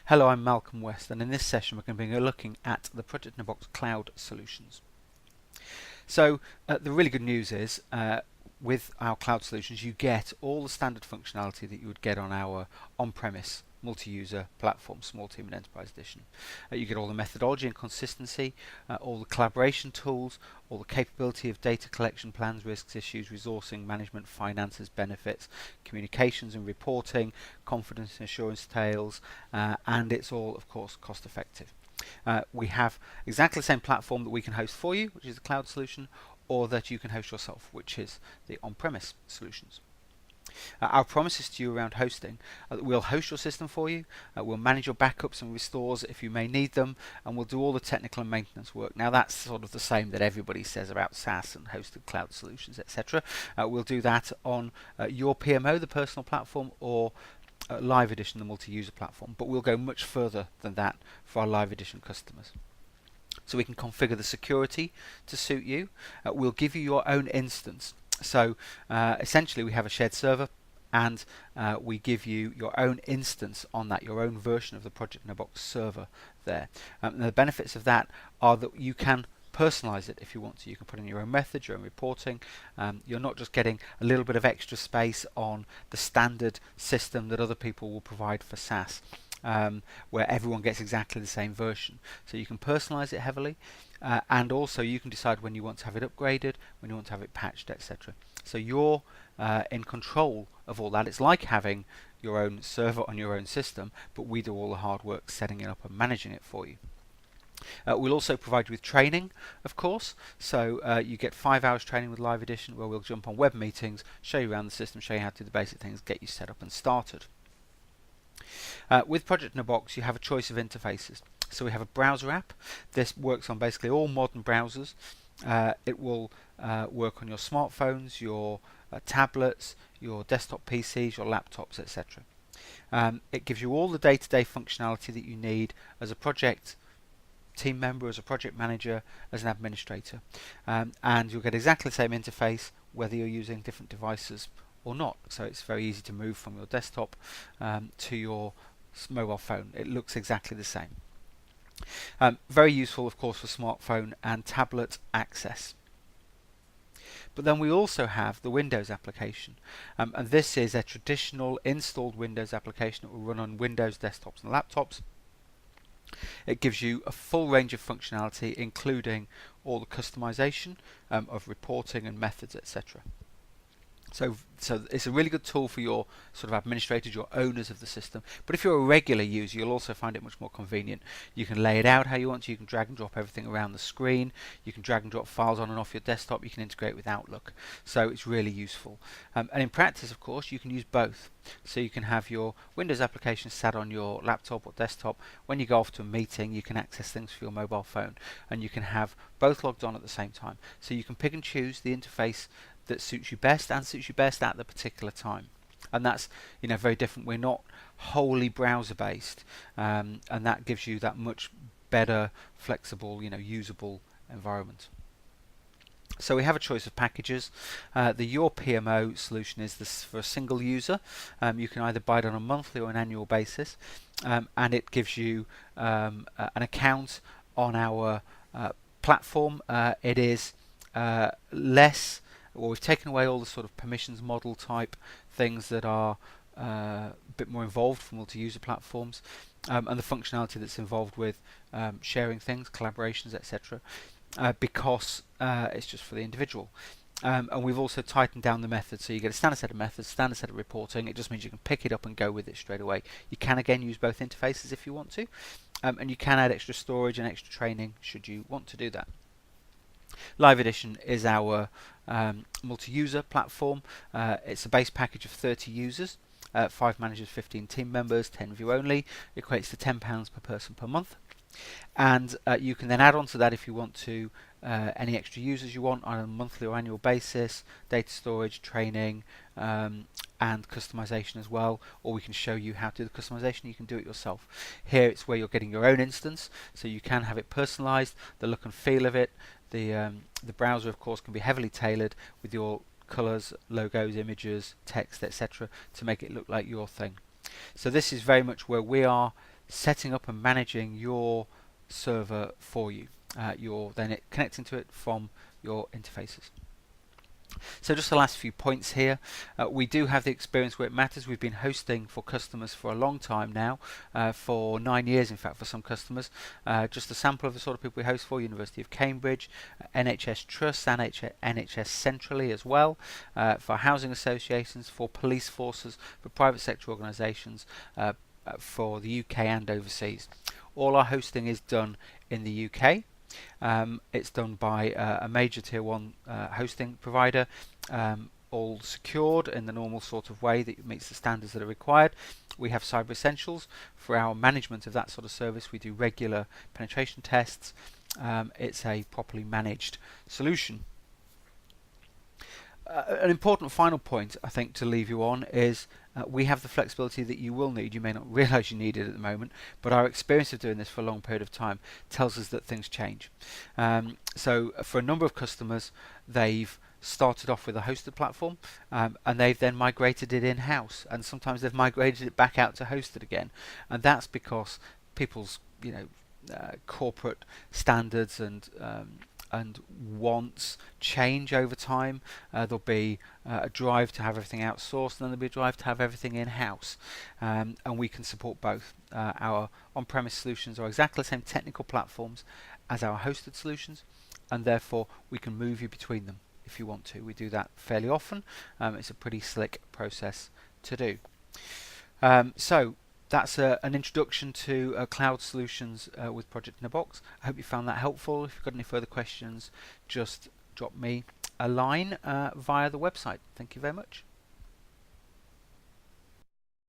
Hello, I'm Malcolm West, and in this session we're going to be looking at the Project in a Box cloud solutions. So the really good news is with our cloud solutions you get all the standard functionality that you would get on our on-premise multi-user platform, Small Team and Enterprise Edition. You get all the methodology and consistency, all the collaboration tools, all the capability of data collection, plans, risks, issues, resourcing, management, finances, benefits, communications and reporting, confidence and assurance tales, and it's all, of course, cost effective. We have exactly the same platform that we can host for you, which is the cloud solution, or that you can host yourself, which is the on-premise solutions. Our promises to you around hosting that we'll host your system for you, we'll manage your backups and restores if you may need them, and we'll do all the technical and maintenance work. Now that's sort of the same that everybody says about SaaS and hosted cloud solutions, etc. We'll do that on YourPMO, the personal platform, or Live Edition, the multi-user platform, but we'll go much further than that for our Live Edition customers. So we can configure the security to suit you. We'll give you your own instance. So essentially we have a shared server, and we give you your own instance on that, your own version of the Project in a Box server there. And the benefits of that are that you can personalize it if you want to. You can put in your own methods, your own reporting. You're not just getting a little bit of extra space on the standard system that other people will provide for SaaS, where everyone gets exactly the same version. So you can personalize it heavily, and also you can decide when you want to have it upgraded, when you want to have it patched, etc. So you're in control of all that. It's like having your own server on your own system, but we do all the hard work setting it up and managing it for you. We'll also provide you with training, of course, so you get 5 hours training with Live Edition, where we'll jump on web meetings, show you around the system, show you how to do the basic things, get you set up and started. With Project in a Box you have a choice of interfaces. So we have a browser app. This works on basically all modern browsers. It will work on your smartphones, your tablets, your desktop PCs, your laptops, etc. It gives you all the day-to-day functionality that you need as a project team member, as a project manager, as an administrator, and you'll get exactly the same interface whether you're using different devices or not. So it's very easy to move from your desktop to your mobile phone. It looks exactly the same. Very useful, of course, for smartphone and tablet access. But then we also have the Windows application, and this is a traditional installed Windows application that will run on Windows desktops and laptops. It gives you a full range of functionality, including all the customization of reporting and methods, etc. So it's a really good tool for your sort of administrators, your owners of the system. But if you're a regular user, you'll also find it much more convenient. You can lay it out how you want to. You can drag and drop everything around the screen. You can drag and drop files on and off your desktop. You can integrate with Outlook. So it's really useful. And in practice, of course, you can use both. So you can have your Windows application sat on your laptop or desktop. When you go off to a meeting, you can access things for your mobile phone, and you can have both logged on at the same time. So you can pick and choose the interface that suits you best and suits you best at the particular time, and that's very different. We're not wholly browser based, and that gives you that much better, flexible, usable environment. So we have a choice of packages. The YourPMO solution is this for a single user. You can either buy it on a monthly or an annual basis, and it gives you an account on our platform. It is less. Well, we've taken away all the sort of permissions model type things that are a bit more involved for multi-user platforms, and the functionality that's involved with sharing things, collaborations, etc. Because it's just for the individual. And we've also tightened down the methods, so you get a standard set of methods, standard set of reporting. It just means you can pick it up and go with it straight away. You can again use both interfaces if you want to, and you can add extra storage and extra training should you want to do that. Live Edition is our multi-user platform. It's a base package of 30 users, 5 managers, 15 team members, 10 view only. It equates to £10 per person per month. And you can then add on to that if you want to any extra users you want on a monthly or annual basis, data storage, training, and customization as well, or we can show you how to do the customization. You can do it yourself. Here it's where you're getting your own instance, so you can have it personalized, the look and feel of it. The browser, of course, can be heavily tailored with your colors, logos, images, text, etc. to make it look like your thing. So this is very much where we are setting up and managing your server for you. You're then connecting to it from your interfaces. So just the last few points here. We do have the experience where it matters. We've been hosting for customers for a long time now, for 9 years in fact for some customers. Just a sample of the sort of people we host for: University of Cambridge, NHS Trusts, and NHS centrally as well, for housing associations, for police forces, for private sector organisations, for the UK and overseas. All our hosting is done in the UK. It's done by a major tier 1 hosting provider, all secured in the normal sort of way that meets the standards that are required. We have Cyber Essentials for our management of that sort of service. We do regular penetration tests. It's a properly managed solution. An important final point I think to leave you on is we have the flexibility that you will need. You may not realise you need it at the moment, but our experience of doing this for a long period of time tells us that things change. So for a number of customers, they've started off with a hosted platform, and they've then migrated it in-house, and sometimes they've migrated it back out to hosted again, and that's because people's corporate standards and wants change over time. There'll be a drive to have everything outsourced, and then there'll be a drive to have everything in-house, and we can support both. Our on-premise solutions are exactly the same technical platforms as our hosted solutions, and therefore we can move you between them if you want to. We do that fairly often. It's a pretty slick process to do. So that's an introduction to cloud solutions with Project in a Box. I hope you found that helpful. If you've got any further questions, just drop me a line via the website. Thank you very much.